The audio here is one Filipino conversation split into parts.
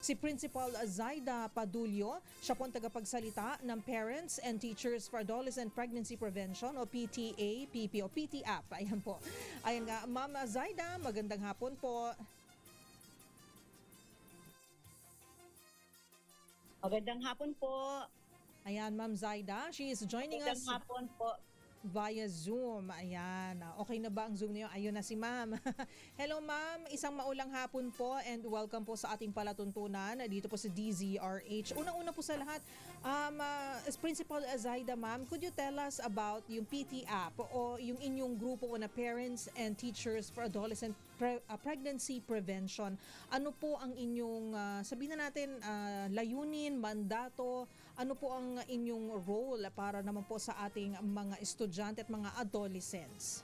si Principal Zaida Padulyo. Siya po ang tagapagsalita ng Parents and Teachers for Adolescent Pregnancy Prevention o PTA-PP o PTAP. Ayan po. Ayan nga, Ma'am Zaida, magandang hapon po. Magandang hapon po. Ayan, Ma'am Zaida, she is joining us Magandang hapon po. via Zoom. Ayan. Okay na ba ang Zoom niyo? Ayun na si Ma'am. Hello Ma'am, isang maulang hapon po and welcome po sa ating palatuntunan dito po sa DZRH. Unang-una po sa lahat, as Principal Zaida Ma'am, could you tell us about yung PT app o yung inyong grupo na Parents and Teachers for Adolescent Pregnancy Prevention? Ano po ang inyong, sabihin na natin, layunin, mandato, ano po ang inyong role para naman po sa ating mga estudyante at mga adolescents?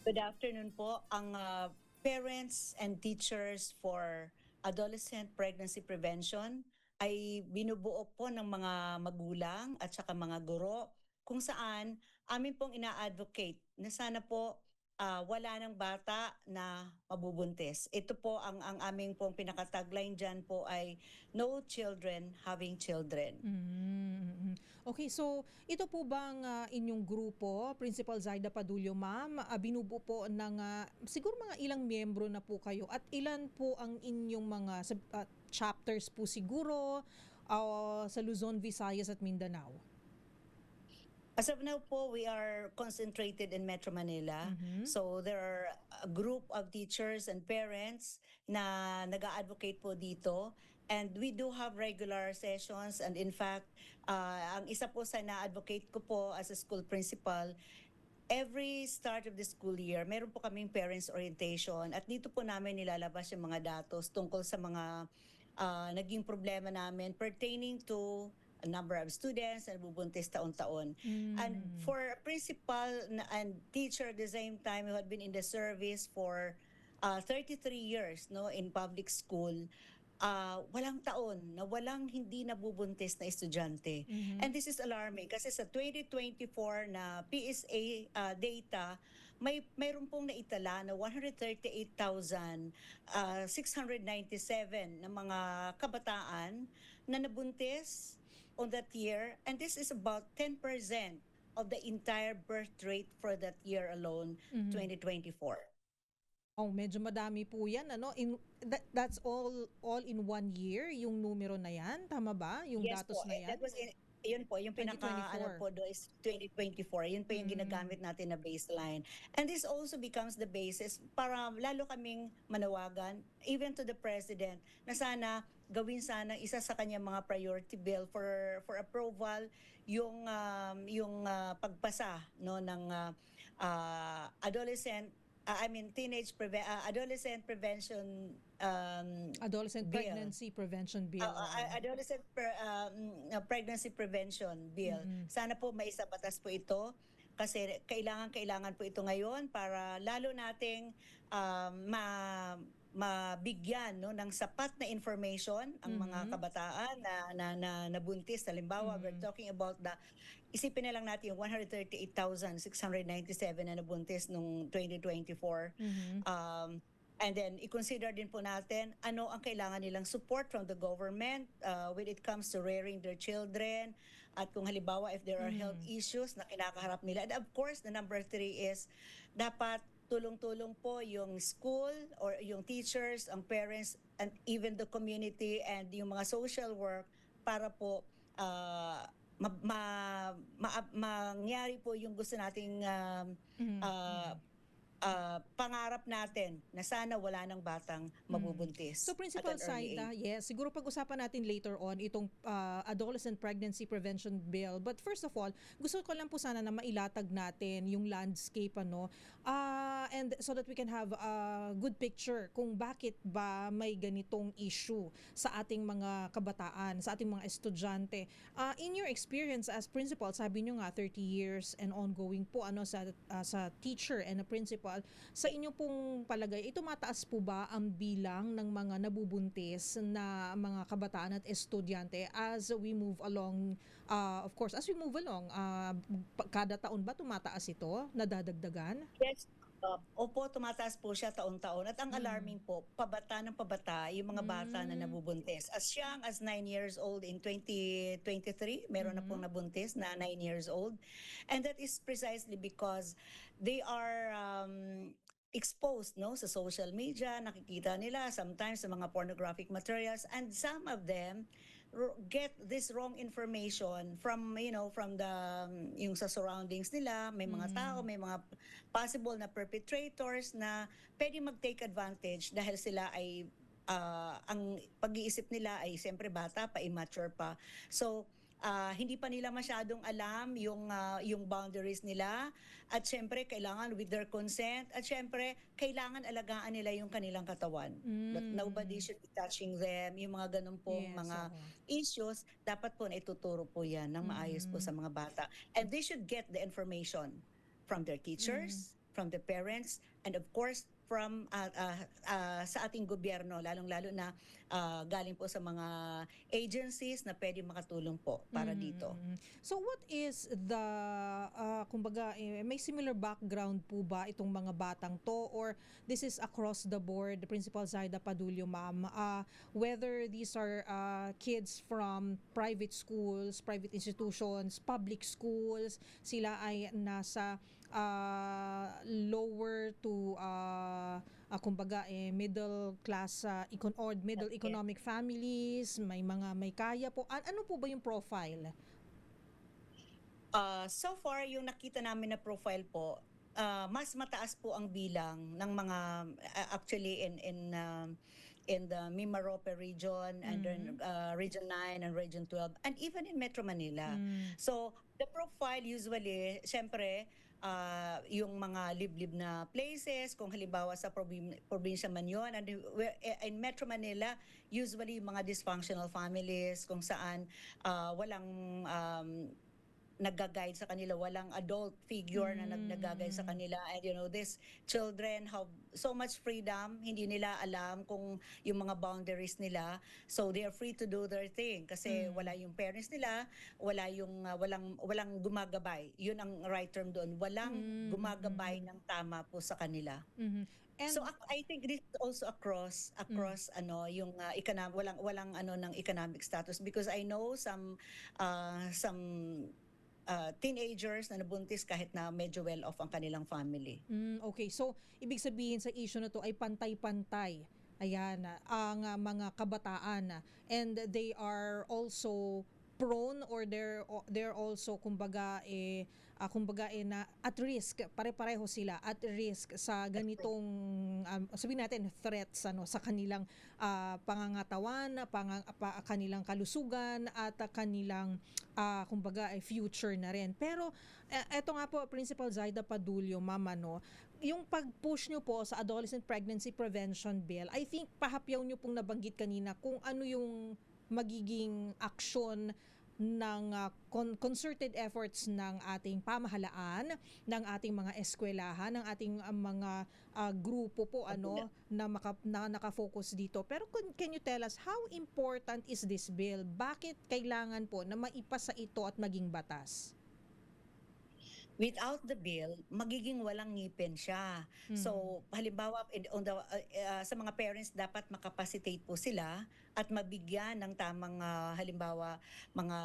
Good afternoon po. Ang Parents and Teachers for Adolescent Pregnancy Prevention ay binubuo po ng mga magulang at saka mga guro kung saan amin pong ina-advocate na sana po wala ng bata na mabubuntis. Ito po ang aming pong pinaka-tagline dyan po ay no children having children. Okay, so ito po bang inyong grupo, Principal Zaida Padulyo Ma'am, binubuo po ng siguro mga ilang miyembro na po kayo at ilan po ang inyong mga chapters po siguro sa Luzon, Visayas at Mindanao? As of now po, we are concentrated in Metro Manila. So there are a group of teachers and parents na nag-a-advocate po dito. And we do have regular sessions. And in fact, ang isa po sa na-advocate ko po as a school principal, every start of the school year, meron po kaming parents orientation. At dito po namin nilalabas yung mga datos tungkol sa mga naging problema namin pertaining to a number of students na nabubuntis taon-taon. And for a principal and teacher at the same time who had been in the service for 33 years in public school, walang taon na walang hindi nabubuntis na estudyante. And this is alarming kasi sa 2024 na PSA data, mayroon pong naitala na 138,697 na mga kabataan na nabuntis on that year, and this is about 10% of the entire birth rate for that year alone, 2024. Oh, medyo madami po 'yan, ano? That's all in 1 year yung numero na 'yan, tama ba? Yung Yes datos po, na 'yan? that was yun po, yung pinaka 2024. po do is 2024. Yun po yung ginagamit natin na baseline. And this also becomes the basis para lalo kaming manawagan even to the president na sana gawin sana isa sa kanyang mga priority bill for approval yung pagpasa ng adolescent prevention Adolescent bill. Pregnancy Prevention Bill. Adolescent pregnancy prevention bill. Sana po maisabatas po ito kasi kailangan po ito ngayon para lalo nating mabigyan ng sapat na information ang mga kabataan na nabuntis. Halimbawa, we're talking about isipin na lang natin yung 138,697 na nabuntis noong 2024. And then, i-consider din po natin ano ang kailangan nilang support from the government when it comes to rearing their children. At kung halimbawa, if there are health issues na kinakaharap nila. And of course, the number 3 is dapat tulong-tulong po yung school or yung teachers, ang parents, and even the community and yung mga social work para po mangyari po yung gusto nating pangarap natin na sana wala ng batang mabubuntis. So Principal at an early Zaida, age. yes, siguro pag-usapan natin later on itong Adolescent Pregnancy Prevention Bill. But first of all, gusto ko lang po sana na mailatag natin yung landscape and so that we can have a good picture kung bakit ba may ganitong issue sa ating mga kabataan, sa ating mga estudyante. In your experience as principal, sabi nyo nga 30 years and ongoing po sa teacher and a principal, sa inyo pong palagay, ito mataas po ba ang bilang ng mga nabubuntis na mga kabataan at estudyante as we move along? Of course, as we move along, kada taon ba tumataas ito? Nadadagdagan? Yes. Opo, tumataas po siya taon-taon at ang Mm. alarming po, pabata ng pabata yung mga bata na Hmm. nabubuntis. As young as 9 years old in 2023, meron na pong Mhm. nabuntis na 9 years old. And that is precisely because they are exposed no sa social media, nakikita nila sometimes sa mga pornographic materials, and some of them get this wrong information from from the yung sa surroundings nila, may mga tao, Mm. may mga possible na perpetrators na pwede mag-take advantage dahil sila ay ang pag-iisip nila ay siyempre bata pa, immature pa. So, hindi pa nila masyadong alam yung boundaries nila, at siyempre kailangan with their consent, at siyempre kailangan alagaan nila yung kanilang katawan. That nobody Mm. should be touching them. Yung mga ganun pong Yes, mga oo. issues, dapat po na ituturo po yan ng maayos po sa Mm. mga bata. And they should get the information from their Mm. teachers, from the parents, and of course from sa ating gobyerno, lalong-lalo na galing po sa mga agencies na pwede makatulong po para dito. So what is the kumbaga may similar background po ba itong mga batang to, or this is across the board, Principal Zaida Padulio, ma'am, whether these are kids from private schools, private institutions, public schools, sila ay nasa lower to kumbaga middle class or middle Yes. economic families, may kaya po. Ano po ba yung profile? So far, yung nakita namin na profile po, mas mataas po ang bilang ng mga actually in the Mimarope region, and then Mm. Region 9 and Region 12, and even in Metro Manila. Mm. So the profile usually, syempre, yung mga liblib na places, kung halimbawa sa probinsya man yun, and in Metro Manila, usually mga dysfunctional families kung saan walang nagga-guide sa kanila, walang adult figure na nagga-guide sa Mm. kanila, and these children have so much freedom, hindi nila alam kung yung mga boundaries nila, so they are free to do their thing kasi wala Mm. yung parents nila, wala yung walang gumagabay, yun ang right term doon, walang Mm. gumagabay Mm. ng tama po sa kanila. Mhm. So And I think this is also mm. across yung walang ano ng economic status, because I know some teenagers na nabuntis kahit na medyo well off ang kanilang family. Okay. So, ibig sabihin sa issue na to ay pantay-pantay. Ayan, ang mga kabataan, and they are also prone, or they're also kumbaga na at risk, pare-pareho sila at risk sa ganitong sabihin natin threats sa kanilang pangangatawan, kanilang kalusugan at kanilang kumbaga future na rin. Pero eto nga po, Principal Zaida Padulio, mama, no, yung pag-push nyo po sa Adolescent Pregnancy Prevention Bill, I think pahapyaw nyo pong nabanggit kanina kung ano yung magiging aksyon ng concerted efforts ng ating pamahalaan, ng ating mga eskwelahan, ng ating mga grupo po na nakafocus dito. Pero can you tell us how important is this bill? Bakit kailangan po na maipasa ito at maging batas? Without the bill, magiging walang ngipin siya. Mm. So, halimbawa, sa mga parents, dapat makapacitate po sila at mabigyan ng tamang, halimbawa, mga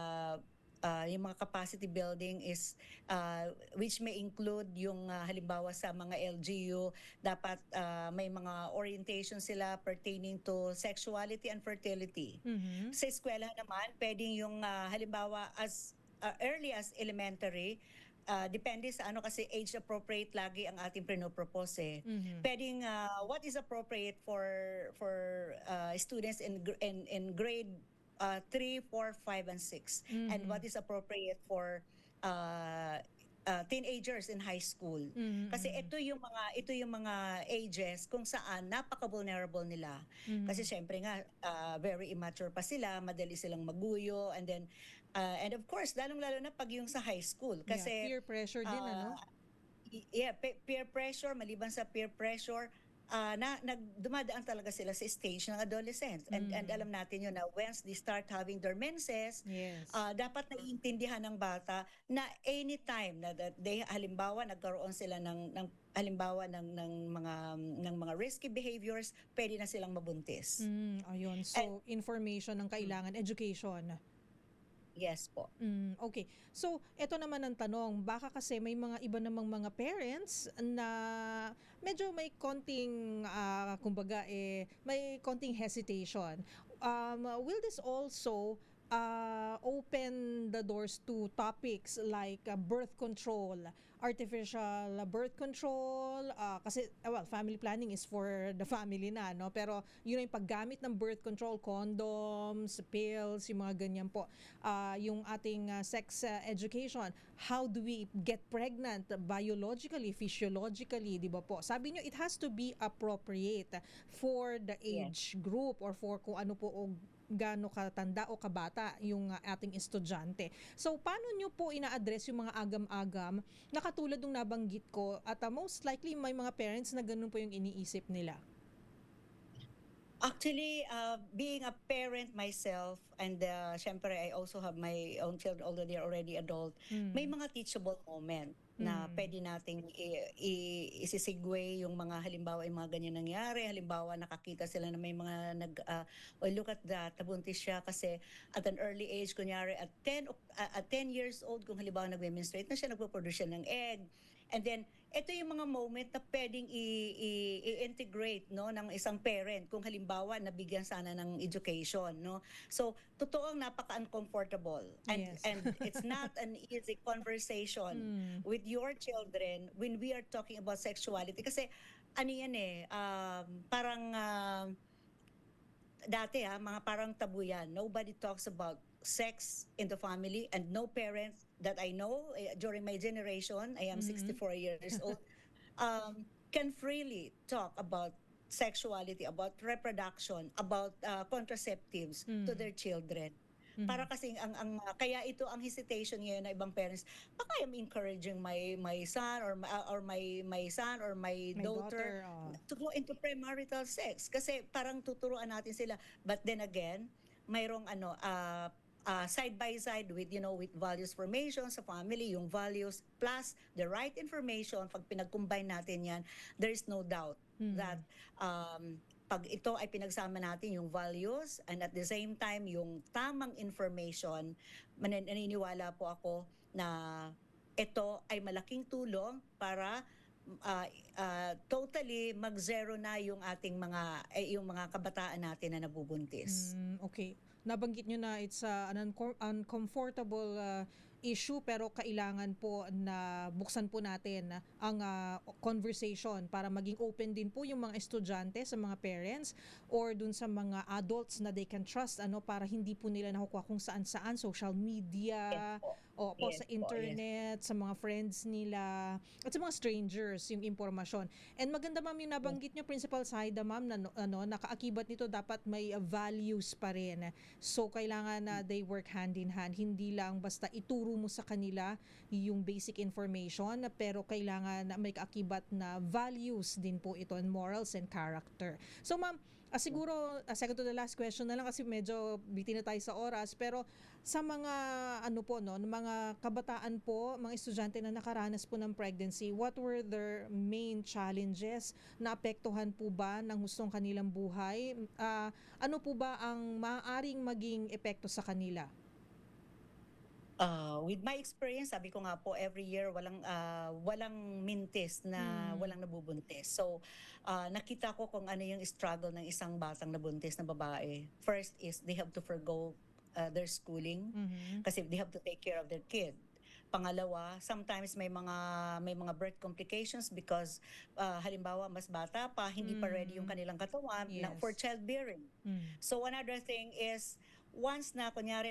yung mga capacity building is which may include yung halimbawa sa mga LGU, dapat may mga orientation sila pertaining to sexuality and fertility. Mhm. Sa eskwela naman, pwedeng yung halimbawa as early as elementary, depende sa ano kasi age appropriate lagi ang ating pinopropose eh. Mhm. Pwedeng what is appropriate for students in grade 3, 4, 5, and 6, and what Mhm. is appropriate for teenagers in high school. Kasi Mhm. ito yung mga ages kung saan napaka-vulnerable nila. Kasi Mhm. syempre nga very immature pa sila, madali silang maguyo, and of course lalong-lalo na pag yung sa high school Yeah, kasi peer pressure din, uh, ano? peer pressure, maliban sa peer pressure, dumadaan talaga sila sa stage ng adolescence. And Mm. alam natin yun na once they start having their menses, Yes. dapat naiintindihan ng bata na anytime na that they, halimbawa, nagkaroon sila ng halimbawa ng mga risky behaviors, pwede na silang mabuntis. Ayun. And So, information ang kailangan, education. yes po. Okay. So, eto naman ang tanong, baka kasi may mga iba namang mga parents na medyo may konting, kumbaga, may konting hesitation. Will this also open the doors to topics like birth control, artificial birth control, kasi, well, family planning is for the family na, no? Pero yun yung paggamit ng birth control, condoms, pills, yung mga ganyan po. Yung ating sex education, how do we get pregnant biologically, physiologically, di ba po? Sabi nyo, it has to be appropriate for the Yes. age group or for kung ano po o gaano katanda o kabata yung ating estudyante. So, paano nyo po ina-address yung mga agam-agam na katulad ng nabanggit ko at most likely may mga parents na ganun po yung iniisip nila? Actually, being a parent myself, and syempre I also have my own children, although they're already adult, may Mm. mga teachable moment na Mm. pwede nating isisegue yung mga halimbawa yung mga ganyan nangyari. Halimbawa, nakakita sila na may mga oh, look at that, nabuntis siya kasi at an early age, kunyari at 10 years old, kung halimbawa nagme-menstruate na siya, nagpo-produce siya ng egg. And then, ito yung mga moment na pwedeng i-integrate no ng isang parent kung halimbawa nabigyan sana ng education, no. So totoong napaka-uncomfortable, Yes. and it's not an easy conversation Mm. with your children when we are talking about sexuality kasi ano yan parang dati mga parang tabu yan. Nobody talks about sex in the family, and no parents that I know during my generation, I am Mhm. 64 years old, can freely talk about sexuality, about reproduction, about contraceptives to Mm. their children. Para Mhm. kasi kaya ito ang hesitation ngayon ng ibang parents. Baka I'm encouraging my son or my son or my My daughter daughter, to go into premarital sex kasi parang tuturuan natin sila. But then again, mayroong side by side with with values formation sa family, yung values plus the right information. Pag pinag-combine natin yan, there is no doubt that mm. pag ito ay pinagsama natin yung values and at the same time yung tamang information, naniniwala po ako na ito ay malaking tulong para totally mag-zero na yung ating yung mga kabataan natin na nabubuntis. Okay. Nabanggit nyo na it's an uncomfortable issue pero kailangan po na buksan po natin ang conversation para maging open din po yung mga estudyante sa mga parents or dun sa mga adults na they can trust para hindi po nila nakukuha kung saan-saan, social Yes media po. o po Yes sa po, yes. internet, sa mga friends nila at sa mga strangers yung impormasyon. And maganda ma'am yung Yes. nabanggit nyo, Principal Saida ma'am, na nakaakibat nito dapat may values pa rin. So kailangan na they work hand in hand. Hindi lang basta ituro mo sa kanila yung basic information pero kailangan na may kaakibat na values din po ito and morals and character. So ma'am, siguro second to the last question na lang kasi medyo bitin na tayo sa oras pero sa mga mga kabataan po, mga estudyante na nakaranas po ng pregnancy, what were their main challenges? Naapektuhan po ba ng hustong kanilang buhay? Ano po ba ang maaaring maging epekto sa kanila? With my experience, sabi ko nga po, every year walang mintis na Mm. walang nabubuntis. So, nakita ko kung ano yung struggle ng isang batang nabuntis na babae. First is they have to forgo their schooling Mhm. kasi they have to take care of their kid. Pangalawa, sometimes may mga birth complications because halimbawa mas bata pa, hindi pa ready yung Mm. kanilang katawan for Yes. childbearing. Mm. So another thing is once na kunyari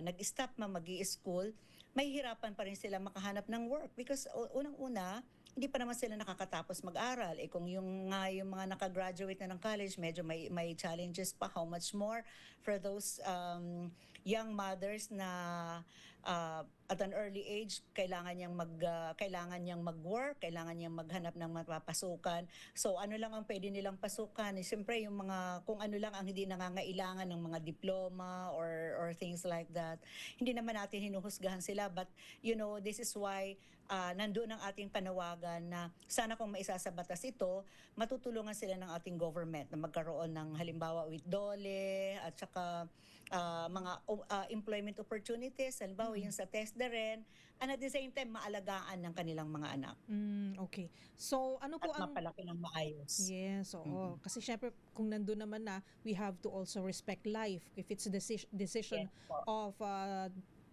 nag-stop school, may hirapan pa rin sila makahanap ng work because unang-una hindi pa naman sila nakakatapos mag-aral. Kung yung mga nakagraduate na ng college, medyo may challenges pa. How much more for those young mothers na at an early age kailangan niyang mag-work, kailangan niyang maghanap ng mapapasukan. So ano lang ang pwede nilang pasukan? Siyempre yung mga kung ano lang ang hindi nangangailangan ng mga diploma or things like that. Hindi naman natin hinuhusgahan sila, but this is why nandoon ang ating panawagan na sana kung maisasabatas ito, matutulungan sila ng ating government na magkaroon ng halimbawa with DOLE at saka mga employment opportunities, halimbawa yung sa TESDA rin, and at the same time maalagaan ng kanilang mga anak Okay. So ano at po ang mapalaki ng maayos. Yes, oo. Mm. Kasi syempre kung nandun naman na, we have to also respect life. If it's a decision Yes po.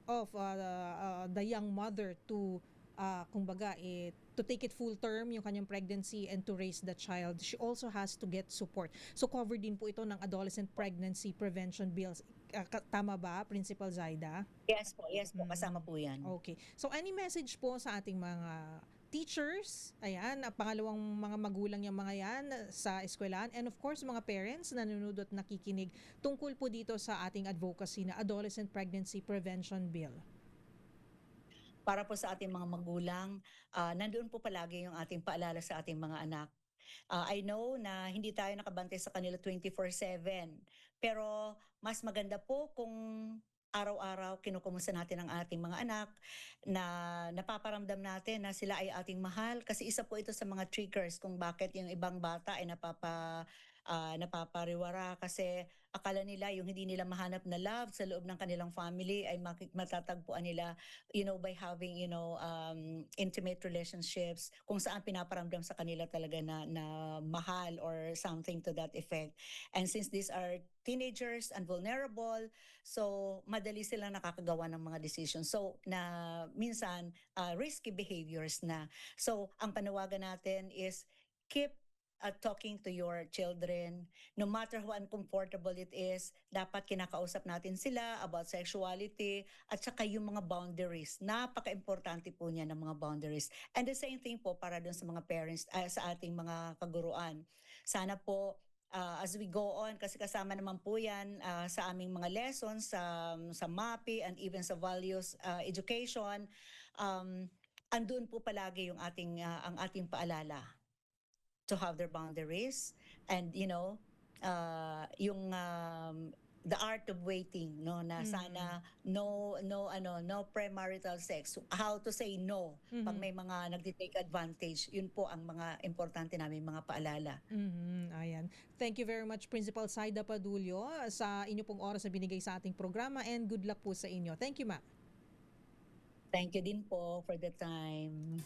of the young mother to kumbaga to take it full term yung kanyang pregnancy and to raise the child, she also has to get support. So covered din po ito ng adolescent pregnancy prevention bills. Tama ba, Principal Zaida? Yes po, kasama po yan. Okay. So any message po sa ating mga teachers, ayan, pangalawang mga magulang yung mga yan sa eskwelahan, and of course mga parents na nanonood at nakikinig tungkol po dito sa ating advocacy na Adolescent Pregnancy Prevention Bill. Para po sa ating mga magulang, nandoon po palagi yung ating paalala sa ating mga anak. I know na hindi tayo nakabantay sa kanila 24/7, pero mas maganda po kung araw-araw kinukumusta natin ang ating mga anak, na napaparamdam natin na sila ay ating mahal, kasi isa po ito sa mga triggers kung bakit yung ibang bata ay napapariwara, kasi akala nila yung hindi nila mahanap na love sa loob ng kanilang family ay matatagpuan nila by having intimate relationships kung saan pinaparamdam sa kanila talaga na mahal or something to that effect. And since these are teenagers and vulnerable, so madali silang nakakagawa ng mga decisions, so na minsan risky behaviors na. So ang panawagan natin is keep talking to your children, no matter how uncomfortable it is. Dapat kinakausap natin sila about sexuality at saka yung mga boundaries. Napaka-importante po niya ng mga boundaries. And the same thing po para dun sa mga parents, sa ating mga kaguruan. Sana po as we go on, kasi kasama naman po yan sa aming mga lessons sa MAPI and even sa values education, andun po palagi yung ang ating paalala to have their boundaries, and yung the art of waiting, no, na sana no premarital sex, how to say no pag may mga nagti-take advantage. Yun po ang mga importante namin mga paalala. Ayan. Thank you very much, Principal Zaida Padulio, sa inyo pong oras na binigay sa ating programa, and good luck po sa inyo. Thank you, ma'am. Thank you din po for the time.